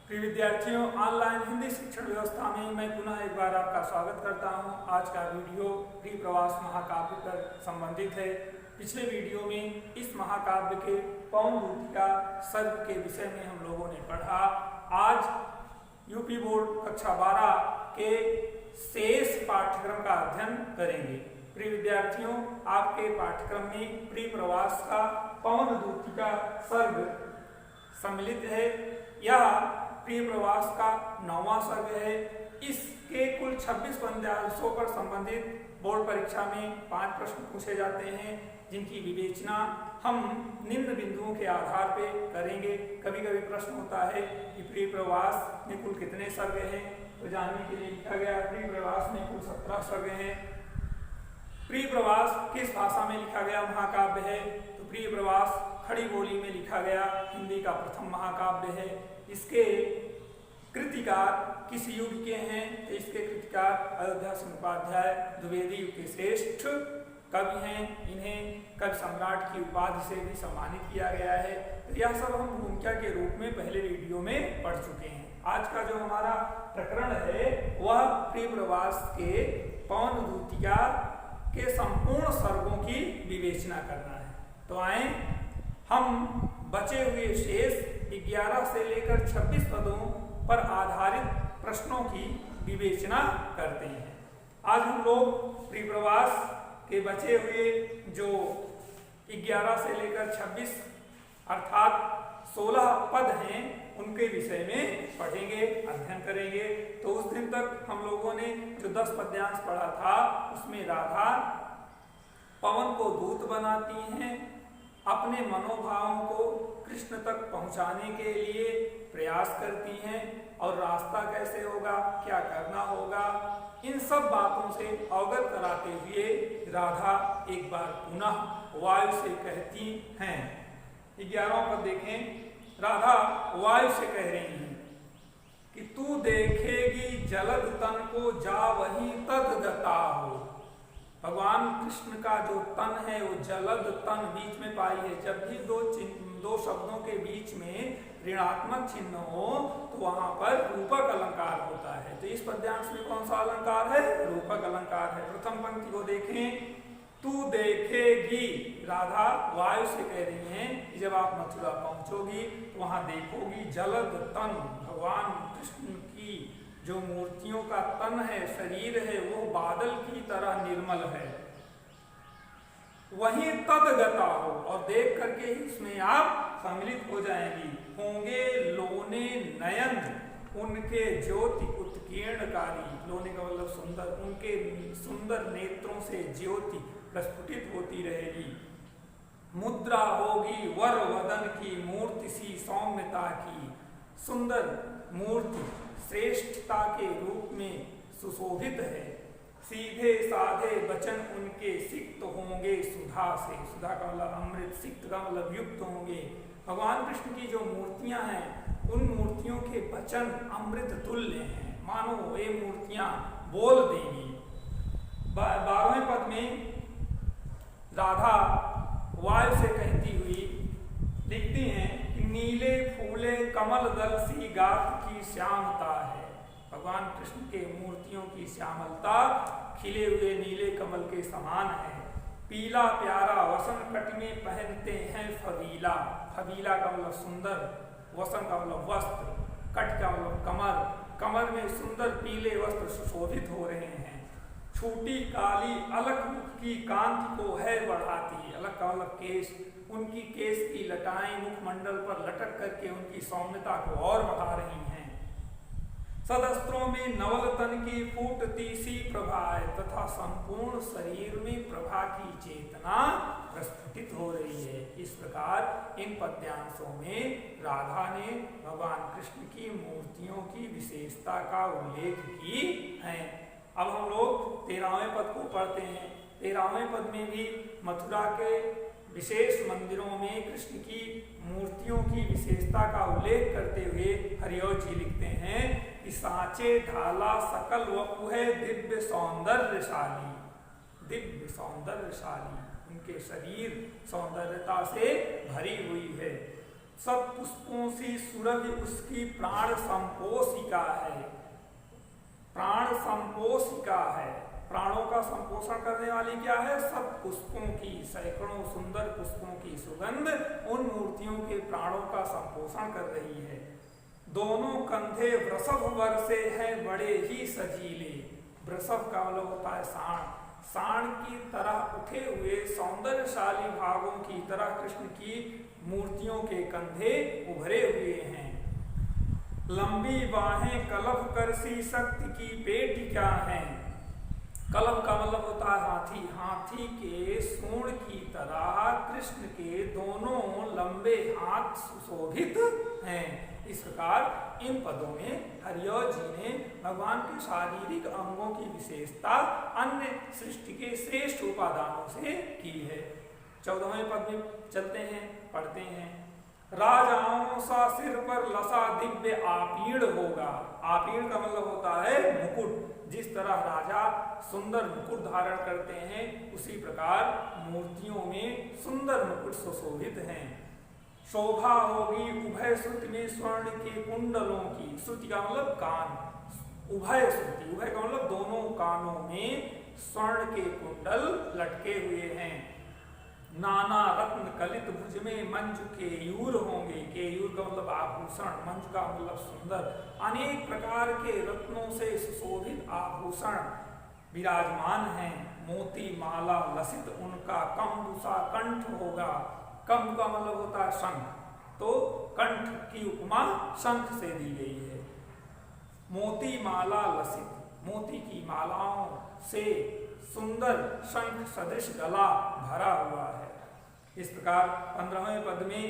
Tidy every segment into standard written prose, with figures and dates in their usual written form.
प्रिय विद्यार्थियों, ऑनलाइन हिंदी शिक्षण व्यवस्था में मैं पुनः एक बार आपका स्वागत करता हूं। आज का वीडियो प्रिय प्रवास महाकाव्य पर संबंधित है। पिछले वीडियो में इस महाकाव्य के पवन दूतिका सर्ग के विषय में हम लोगों ने पढ़ा। आज यूपी बोर्ड कक्षा 12 के शेष पाठ्यक्रम का अध्ययन करेंगे। प्रिय विद्यार्थियों, आपके पाठ्यक्रम में प्रिय प्रवास का पवन दूतिका सर्ग सम्मिलित है। यह प्रिय प्रवास का 9वां सर्ग है। इसके कुल 26 पद्यांशों पर संबंधित बोर्ड परीक्षा में 5 प्रश्न पूछे जाते हैं, जिनकी विवेचना हम निम्न बिंदुओं के आधार पर करेंगे। कभी कभी प्रश्न होता है कि प्रिय प्रवास में कुल कितने सर्ग हैं, तो जानने के लिए लिखा गया प्रिय प्रवास में कुल 17 सर्ग हैं। प्रिय प्रवास किस भाषा में लिखा गया महाकाव्य है, तो प्रिय प्रवास खड़ी बोली में लिखा गया हिंदी का प्रथम महाकाव्य है। इसके कृतिकार किस युग के हैं, तो इसके कृतिकार अयोध्या सिंह उपाध्याय द्विवेदी युग के श्रेष्ठ कवि हैं। इन्हें कवि सम्राट की उपाधि से भी सम्मानित किया गया है। तो यह सब हम भूमिका के रूप में पहले वीडियो में पढ़ चुके हैं। आज का जो हमारा प्रकरण है वह प्रिय प्रवास के पवन दूतिका के संपूर्ण सर्गों की विवेचना करना है। तो आए हम बचे हुए शेष 11 से लेकर 26 पदों पर आधारित प्रश्नों की विवेचना करते हैं। आज हम लोग प्रिय प्रवास के बचे हुए जो 11 से लेकर 26 अर्थात 16 पद हैं, उनके विषय में पढ़ेंगे, अध्ययन करेंगे। तो उस दिन तक हम लोगों ने जो 10 पद्यांश पढ़ा था, उसमें राधा पवन को दूत बनाती हैं, अपने मनोभावों को कृष्ण तक पहुंचाने के लिए प्रयास करती हैं, और रास्ता कैसे होगा, क्या करना होगा, इन सब बातों से अवगत कराते हुए राधा एक बार पुनः वायु से कहती हैं। 11वां पद देखें। राधा वायु से कह रही हैं कि तू देखेगी जलद तन को, जा वहीं तद गता हो। भगवान कृष्ण का जो तन है वो जलद तन बीच में पाई है। जब भी दो शब्दों के बीच में ऋणात्मक चिन्ह हो तो वहां पर रूपक अलंकार होता है। तो इस पद्यांश में कौन सा अलंकार है? रूपक अलंकार है। प्रथम पंक्ति को देखें। तू देखेगी, राधा वायु से कह रही हैं कि जब आप मथुरा पहुंचोगी तो वहां देखोगी जलद तन, भगवान कृष्ण की जो मूर्तियों का तन है, शरीर है, वो बादल की तरह निर्मल है। वहीं तदगता हो, और देख करके ही इसमें आप सम्मिलित हो जाएंगी। होंगे लोने नयन उनके ज्योति उत्कीर्णकारी। लोने का मतलब सुंदर, उनके सुंदर नेत्रों से ज्योति प्रस्फुटित होती रहेगी। मुद्रा होगी वर वदन की, मूर्ति सी सौम्यता की। सुंदर मूर्ति श्रेष्ठता के रूप में सुशोभित है। सीधे साधे वचन उनके सिक्त होंगे सुधा से। सुधा का मतलब अमृत, सिक्त का मतलब युक्त होंगे। भगवान कृष्ण की जो मूर्तियां हैं, उन मूर्तियों के वचन अमृत तुल्य हैं, मानो ये मूर्तियां बोल देंगी। 12वें पद में राधा वायु से कहती हुई लिखती हैं कि नीले फूले कमल दल सी गात की श्यामता है। भगवान कृष्ण के मूर्तियों की श्यामलता खिले हुए नीले कमल के समान है। पीला प्यारा वसन कट में पहनते हैं फबीला। फबीला का मतलब सुंदर, वसन का मतलब वस्त्र, कट का मतलब कमर। कमर में सुंदर पीले वस्त्र सुशोभित हो रहे हैं। छूटी काली अलख मुख की कांति को है बढ़ाती। अलख का मतलब केश, उनकी केश की लटाएं मुखमंडल पर लटक करके उनकी सौम्यता को और बढ़ा रही हैं। सदस्त्रों में नवल तन की फूटती सी प्रभा है, तथा संपूर्ण शरीर में प्रभा की चेतना प्रस्फुटित हो रही है। इस प्रकार इन पद्यांशों में राधा ने भगवान कृष्ण की मूर्तियों की विशेषता का उल्लेख की है। अब हम लोग 13वें पद को पढ़ते हैं। 13वें पद में भी मथुरा के विशेष मंदिरों में कृष्ण की मूर्तियों की विशेषता का उल्लेख करते हुए हरिओ जी लिखते हैं कि सांचे ढाला सकल वपु है दिव्य सौंदर्यशाली। दिव्य सौंदर्यशाली, उनके शरीर सौंदर्यता से भरी हुई है। सब पुष्पों सी सुरभि उसकी प्राण संपोषिका है। प्राण संपोषिका है, प्राणों का संपोषण करने वाली क्या है? सब पुष्पों की, सैकड़ों सुंदर पुष्पों की सुगंध उन मूर्तियों के प्राणों का संपोषण कर रही है। दोनों कंधे वृषभ वर्षे हैं बड़े ही सजीले। वृषभ का मतलब होता है साण। साण की तरह उठे हुए सौंदर्यशाली भागों की तरह कृष्ण की मूर्तियों के कंधे उभरे हुए हैं। लंबी बाहें कलभ कर सी शक्ति की पेटिका हैं। कलभ का मतलब होता है हाथी। हाथी के सूंड की तरह कृष्ण के दोनों लंबे हाथ सुशोभित हैं। इस प्रकार इन पदों में हरिऔ जी ने भगवान के शारीरिक अंगों की विशेषता अन्य सृष्टि के श्रेष्ठ उपादानों से की है। 14वें पद में चलते हैं, पढ़ते हैं। राजाओं सा सिर पर लसा दिव्य आपीड़ होगा। आपीड़ का मतलब होता है मुकुट। जिस तरह राजा सुंदर मुकुट धारण करते हैं, उसी प्रकार मूर्तियों में सुंदर मुकुट सुशोभित हैं। शोभा होगी उभय श्रुति में स्वर्ण के कुंडलों की। श्रुति का मतलब कान। उभय श्रुति, उभय का मतलब दोनों कानों में स्वर्ण के कुंडल लटके हुए हैं। नाना रत्न कलित भुज में मंजु केयूर होंगे। केयूर का मतलब आभूषण, मंजु का मतलब सुंदर। अनेक प्रकार के रत्नों से सुशोभित आभूषण विराजमान हैं। मोती माला लसित उनका कंबुसा कंठ होगा। कंब का मतलब होता है शंख, तो कंठ की उपमा शंख से दी गई है। मोती माला लसित, मोती की मालाओं से सुंदर शंख सदृश गला भरा हुआ है। इस प्रकार 15वें पद में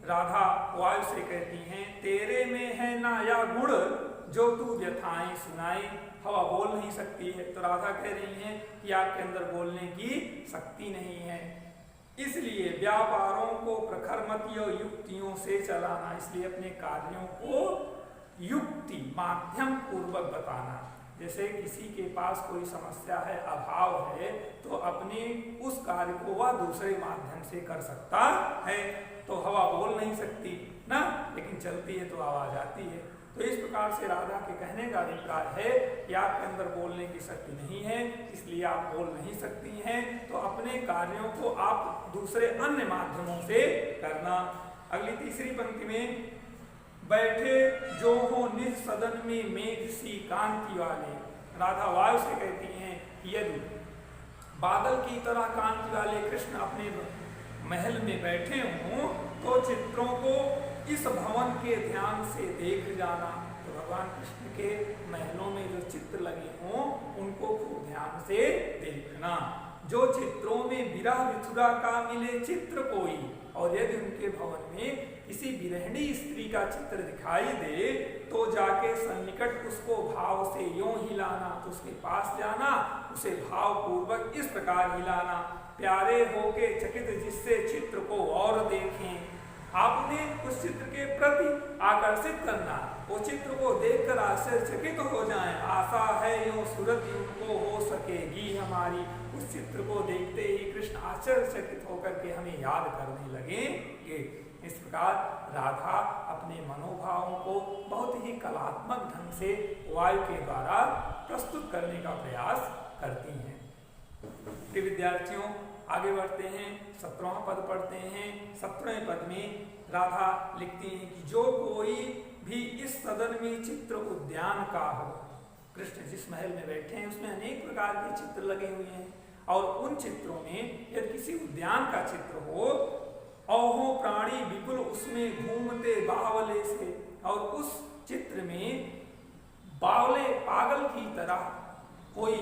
राधा वायु से कहती हैं, तेरे में है ना या गुण जो तू व्यथाएं सुनाए। हवा बोल नहीं सकती है, तो राधा कह रही हैं कि आपके अंदर बोलने की शक्ति नहीं है, इसलिए व्यापारों को प्रखरमतियों युक्तियों से चलाना। इसलिए अपने कार्यों को युक्ति माध्यम पूर्वक बताना। जैसे किसी के पास कोई समस्या है, अभाव है, तो अपने उस कार्य को वह दूसरे माध्यम से कर सकता है। तो हवा बोल नहीं सकती ना, लेकिन चलती है तो आवाज आती है। तो इस प्रकार से राधा के कहने का अभिप्राय है कि आपके अंदर बोलने की शक्ति नहीं है, इसलिए आप बोल नहीं सकती हैं, तो अपने कार्यों को आप दूसरे अन्य माध्यमों से करना। अगली तीसरी पंक्ति में, बैठे जो हो निज सदन में मेघ सी कांति वाले। राधा वायु से कहती हैं कि यदि बादल की तरह कांति वाले कृष्ण अपने महल में बैठे हों, तो चित्रों को इस भवन के ध्यान से देख जाना। तो भगवान कृष्ण के महलों में जो चित्र लगे हों, उनको खूब ध्यान से देखना। जो चित्रों में विरह विथुरा का मिले चित्र कोई, और यदि उनके भवन में किसी विरहिणी स्त्री का चित्र दिखाई दे, तो जाके सन्निकट उसको भाव से यूं हिलाना। तो उसके पास जाना, उसे भाव पूर्वक इस प्रकार हिलाना, प्यारे होके चकित जिससे चित्र को और देखें। आपने उस चित्र के प्रति आकर्षित करना, वो चित्र को देखकर आश्चर्यचकित हो जाएं। आशा है यूं सुरति उनको हो सकेगी हमारी। उस चित्र को देखते ही कृष्ण आश्चर्यचकित होकर के हमें याद करने लगेंगे। इस प्रकार राधा अपने मनोभावों को बहुत ही कलात्मक ढंग से वायु के द्वारा प्रस्तुत करने का प्रयास करती हैं। प्रिय विद्यार्थियों, आगे बढ़ते हैं, 17वां पद पढ़ते हैं। 17वें पद में राधा लिखती हैं कि जो कोई भी इस सदन में चित्र उद्यान का हो। कृष्ण जिस महल में बैठे हैं उसमें अनेक प्रकार के चित्र लगे हुए हैं, और उन चित्रों में यदि किसी उद्यान का चित्र हो, औहो प्राणी विपुल उसमें घूमते बावले से, और उस चित्र में बावले पागल की तरह कोई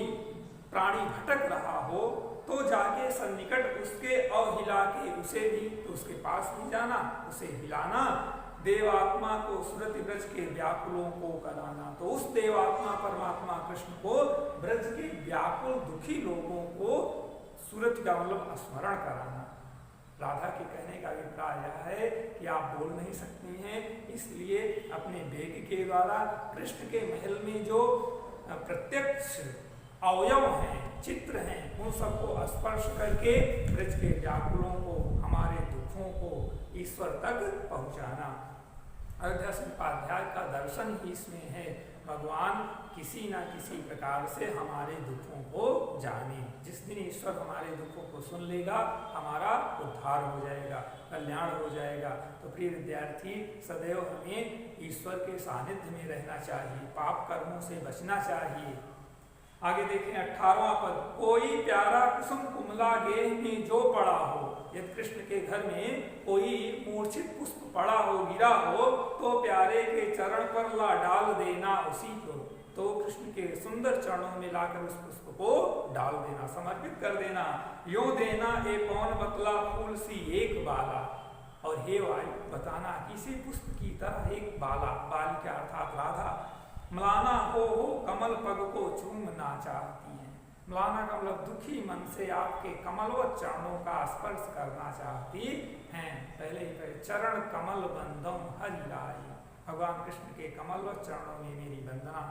प्राणी भटक रहा हो, तो जाके सन्निकट उसके और हिला के उसे भी, तो उसके पास नहीं जाना, उसे हिलाना। देवात्मा को सुरति ब्रज के व्याकुलों को कराना। तो उस देवात्मा परमात्मा कृष्ण को ब्रज के व्याकुल दुखी लोगों को सुरति का मतलब स्मरण कराना। राधा के कहने का अभिप्राय यह है कि आप बोल नहीं सकती हैं, इसलिए अपने वेग के द्वारा कृष्ण के महल में जो प्रत्यक्ष अवयव हैं, चित्र हैं, उन सबको स्पर्श करके ब्रज के व्याकुलों को, हमारे दुख दुखों को ईश्वर तक पहुंचाना। अयोध्या संपाध्याय का दर्शन ही इसमें है, भगवान किसी न किसी प्रकार से हमारे दुखों को जाने। जिस दिन ईश्वर हमारे दुखों को सुन लेगा, हमारा उद्धार हो जाएगा, कल्याण हो जाएगा। तो प्रिय विद्यार्थी, सदैव हमें ईश्वर के सानिध्य में रहना चाहिए, पाप कर्मों से बचना चाहिए। आगे देखें 18वां पद, कोई प्यारा कुसुम कुमला गेह में जो पड़ा हो। यदि कृष्ण के घर में कोई मूर्छित पुष्प पड़ा हो, गिरा हो, तो प्यारे के चरण पर ला डाल देना उसी को। तो कृष्ण के सुंदर चरणों में लाकर उस पुष्प को डाल देना, समर्पित कर देना। यो देना ए पौन बतला फूल सी एक बाला। और हे वायु, बताना किसी पुष्प की तरह एक बाला, बालिका अर्थात राधा, मलाना हो कमल पग को चूमना चाहती है। मलाना का मतलब दुखी मन से आपके कमलवत चरणों का स्पर्श करना चाहती हैं। पहले ही चरण कमल बंदम हरि लाई, भगवान कृष्ण के कमलवत चरणों में मेरी वंदना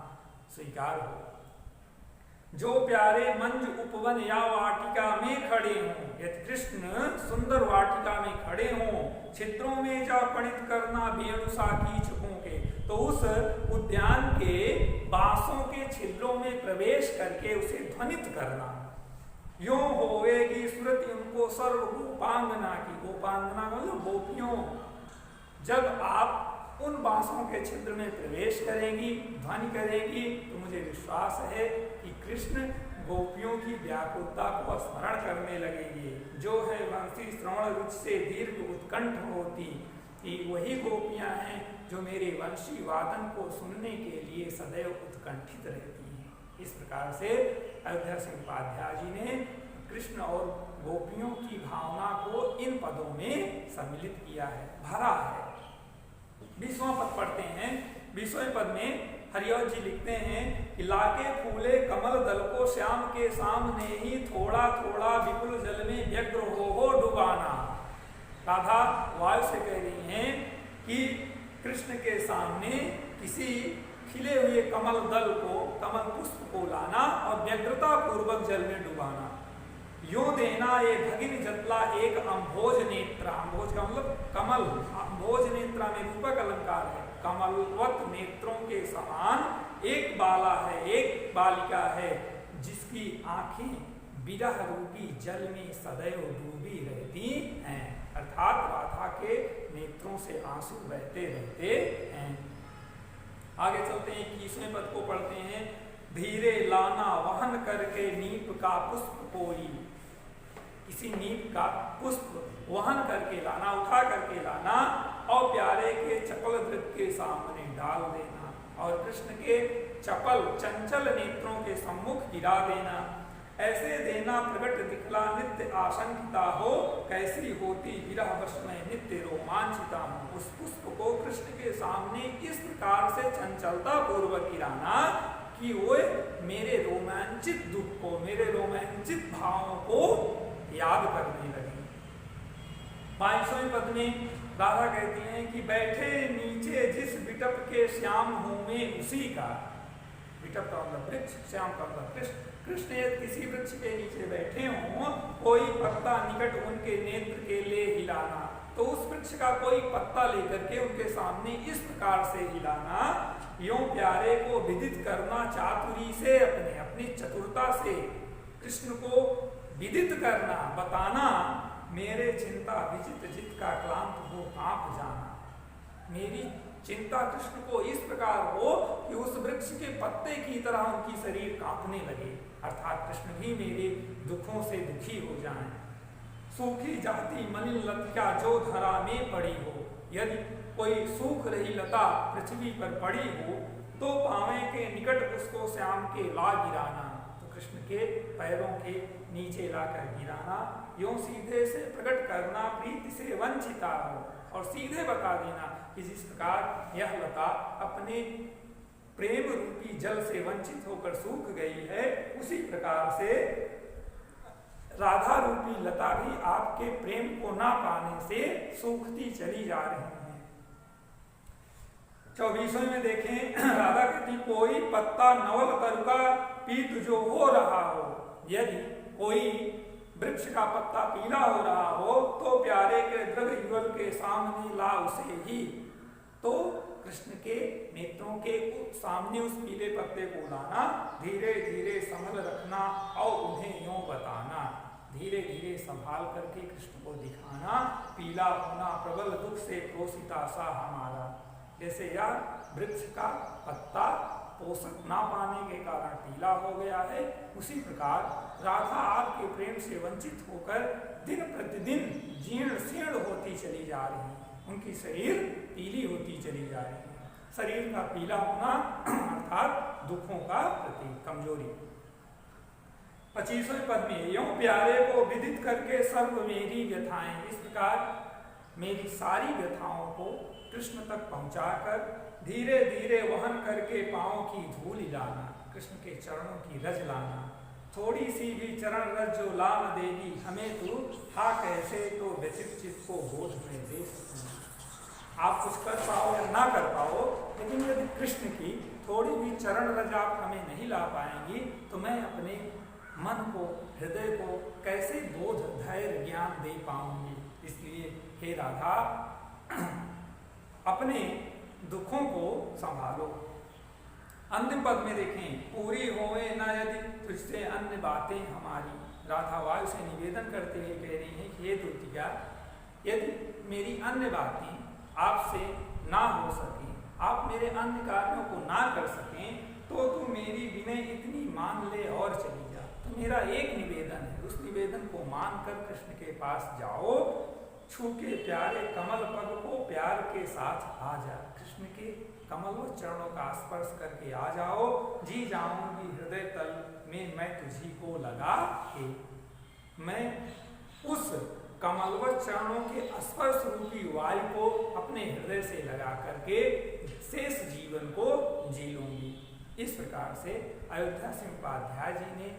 स्वीकार हो। जो प्यारे मंज उपवन या वाटिका में खड़े हों, यदि कृष्ण सुंदर वाटिका में खड़े हों, छिद्रों में जा पणित करना बेणुसा कीचकों के, तो उस उद्यान के बांसों के छिद्रों में प्रवेश करके उसे ध्वनित करना। यो होवेगी सुरति उनको सर्व गोपांगना की, गोपांगना मतलब गोपियों। जब आप उन बांसों के छिद्र में प्रवेश करेंगी, ध्वनि करेंगी, तो मुझे विश्वास है कि कृष्ण गोपियों की व्याकुलता को स्मरण करने लगेंगे। जो है वंशी श्रवण रुचि से दीर्घ उत्कंठ होती, वही गोपियां हैं जो मेरे वंशी वादन को सुनने के लिए सदैव उत्कंठित रहती हैं। इस प्रकार से अयोध्या संपाध्याय जी ने कृष्ण और गोपियों की भावना को इन पदों में सम्मिलित किया है, भरा है। 20वां पद पढ़ते हैं। 20वें पद में हरिओं जी लिखते हैं कि लाके फूले कमल दल को श्याम के सामने ही थोड़ा थोड़ा विपुल जल में व्यग्र हो डुबाना। राधा वायु से कह रही हैं कि कृष्ण के सामने किसी खिले हुए कमल दल को, कमल पुष्प को लाना और व्यग्रता पूर्वक जल में डुबाना। यो देना ये भगिनी जतला एक अम्भोज नेत्रा, अम्भोज का मतलब कमल, अम्भोज नेत्रा में रूपक अलंकार है, कमलवत नेत्रों के समान एक बाला है, एक बालिका है जिसकी आंखें विरह रूपी जल में सदैव डूबी रहती हैं, अर्थात राधा के नेत्रों से आंसू बहते रहते हैं। आगे चलते हैं, 21वें पद को पढ़ते हैं। धीरे लाना वहन करके नीप का पुष्प कोई, किसी नीप का पुष्प वहन करके लाना, उठा करके लाना और प्यारे के चपल दृक के सामने डाल देना और कृष्ण के चपल चंचल नेत्रों के सम्मुख गिरा देना। ऐसे देना प्रकट दिखला नित्य आशंकिता हो, कैसी होती विरह वश में नित्य रोमांचिता हो। उस पुष्प को कृष्ण के सामने इस प्रकार से चंचलता पूर्वक गिराना कि वो मेरे रोमांचित दुख को, मेरे रोमांचित भावों को याद करने लगे। 22वें पद में राधा कहती हैं कि बैठे नीचे जिस बिटप के श्याम हूं में उसी का, बिटप का मतलब वृक्ष, श्याम का मतलब कृष्ण। कृष्ण किसी वृक्ष के नीचे बैठे हों, कोई पत्ता निकट उनके नेत्र के लिए हिलाना, तो उस वृक्ष का कोई पत्ता लेकर के उनके सामने इस प्रकार से हिलाना, यूं प्यारे को विदित करना चातुरी से, अपने अपनी चतुरता से कृष्ण को विदित करना, बताना, मेरे चिंता विचित जित का क्लांत हो कांप जाना। मेरी चिंता कृष्ण को इस प्रकार हो कि उस वृक्ष के पत्ते की तरह उनकी शरीर कांपने लगे, अर्थात कृष्ण भी मेरे दुखों से दुखी हो जाएं। सूखी जाती मलिन लता जो धरा में पड़ी हो, यदि कोई सूख रही लता पृथ्वी पर पड़ी हो तो पांवे के निकट उसको श्याम के ला गिराना, तो कृष्ण के पैरों के नीचे लाकर गिराना, यूं सीधे से प्रकट करना प्रीति से वंचिता हो, और सीधे बता देना कि जिस प्रकार यह लता अपने प्रेम रूपी जल से वंचित होकर सूख गई है, उसी प्रकार से राधा रूपी लता भी आपके प्रेम को ना पाने से सूखती चली जा रही है। 24वें में देखें, राधा कहती कोई पत्ता नवल तरुका पीत जो हो रहा हो, यदि कोई वृक्ष का पत्ता पीला हो रहा हो तो प्यारे के दृढ़ युगल के सामने ला उसे ही। तो कृष्ण के नेत्रों के सामने उस पीले पत्ते को लाना, धीरे धीरे संभल रखना और उन्हें यूं बताना, धीरे धीरे संभाल करके कृष्ण को दिखाना, पीला होना प्रबल दुख से क्रोशिता सा हमारा। जैसे यार वृक्ष का पत्ता पोषक ना पाने के कारण पीला हो गया है, उसी प्रकार राधा आपके प्रेम से वंचित होकर दिन प्रतिदिन जीर्ण शीर्ण होती चली जा रही है, उनकी शरीर पीली होती चली जा रही है। शरीर का पीला होना अर्थात दुखों का प्रतीक, कमजोरी। 25वें पद में यूं प्यारे को विदित करके सर्व मेरी व्यथाएं, इस प्रकार मेरी सारी व्यथाओं को कृष्ण तक पहुंचाकर धीरे धीरे वहन करके पांवों की धूल लाना, कृष्ण के चरणों की रज लाना। थोड़ी सी भी चरण रज जो लाम देगी हमें तू, हा कैसे तो व्यथित चित्त को बोध में दे सकूं। आप कुछ कर पाओ या ना कर पाओ, लेकिन यदि कृष्ण की थोड़ी भी चरण रज आप हमें नहीं ला पाएंगी तो मैं अपने मन को, हृदय को कैसे बोध, धैर्य, ज्ञान दे पाऊंगी। इसलिए हे राधा अपने दुखों को संभालो। अंतिम पद में देखें, पूरी होए न यदि तुझसे अन्य बातें हमारी। राधा वायु से निवेदन करते हुए कह रही हैं कि हे द्वितीया, यदि मेरी अन्य बातें आपसे ना हो सकें, आप मेरे अन्य कार्यों को ना कर सकें, तो तू मेरी विनय इतनी मान ले और चली जा। तो मेरा एक निवेदन है, उस निवेदन को मानकर कृष्ण के पास जाओ, छू के प्यारे कमल पग को प्यार के साथ आ जा। कृष्ण के कमल व चरणों का स्पर्श करके आ जाओ, जी जाऊंगी हृदय तल में मैं तुझी को लगा के। मैं उस कमल व चरणों के स्पर्श रूपी वायु को अपने हृदय से लगा करके शेष जीवन को जी लूंगी। इस प्रकार से अयोध्या सिंह उपाध्याय जी ने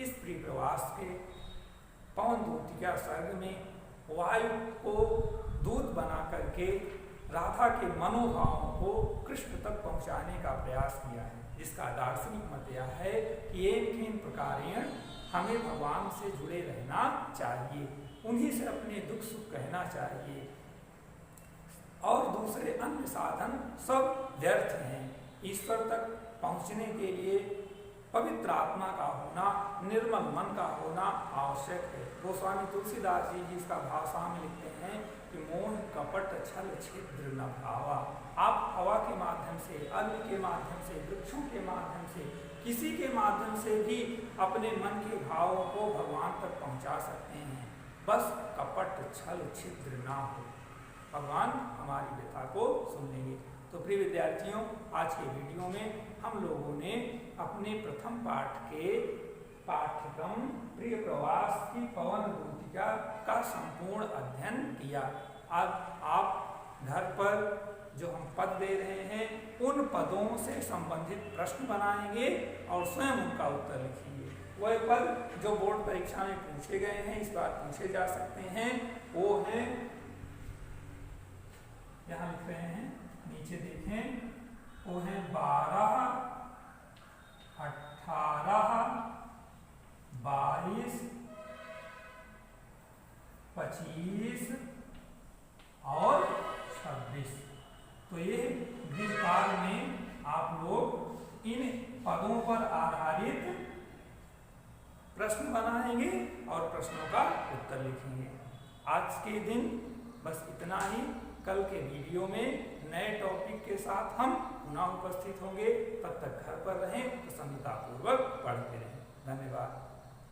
इस प्रिय प्रवास के पवन दूतिका सर्ग में वायु को दूत बना करके राधा के मनोभावों को कृष्ण तक पहुंचाने का प्रयास किया है, जिसका दार्शनिक मत यह है कि एक प्रकारेण हमें भगवान से जुड़े रहना चाहिए, उन्हीं से अपने दुख सुख कहना चाहिए, और दूसरे अन्य साधन सब व्यर्थ हैं। ईश्वर तक पहुंचने के लिए पवित्र आत्मा का होना, निर्मल मन का होना आवश्यक है। गोस्वामी तुलसीदास जी इसका भाषा में लिखते हैं कि मोह कपट छल छिद्र न भावा। आप हवा के माध्यम से, अग्नि के माध्यम से, वृक्षों के माध्यम से, किसी के माध्यम से भी अपने मन के भावों को भगवान तक पहुंचा सकते हैं, बस कपट छल छिद्र ना हो। भगवान हमारी व्यथा को सुन लेंगे। तो प्रिय विद्यार्थियों, आज के वीडियो में हम लोगों ने अपने प्रथम पाठ के पाठ्यक्रम प्रिय प्रवास की पवन दूतिका का संपूर्ण अध्ययन किया। अब आप घर पर जो हम पद दे रहे हैं उन पदों से संबंधित प्रश्न बनाएंगे और स्वयं उनका उत्तर लिखेंगे। वह पद जो बोर्ड परीक्षा में पूछे गए हैं, इस बार पूछे जा सकते हैं, वो हैं, यहाँ लिख रहे हैं, नीचे देखें, वो है 12, 18, 22, 25 और 26। तो ये गृहकाल में आप लोग इन पदों पर आधारित प्रश्न बनाएंगे और प्रश्नों का उत्तर लिखेंगे। आज के दिन बस इतना ही। कल के वीडियो में नए टॉपिक के साथ हम पुनः उपस्थित होंगे। तब तक घर पर रहें, प्रसन्नतापूर्वक पढ़ते रहें।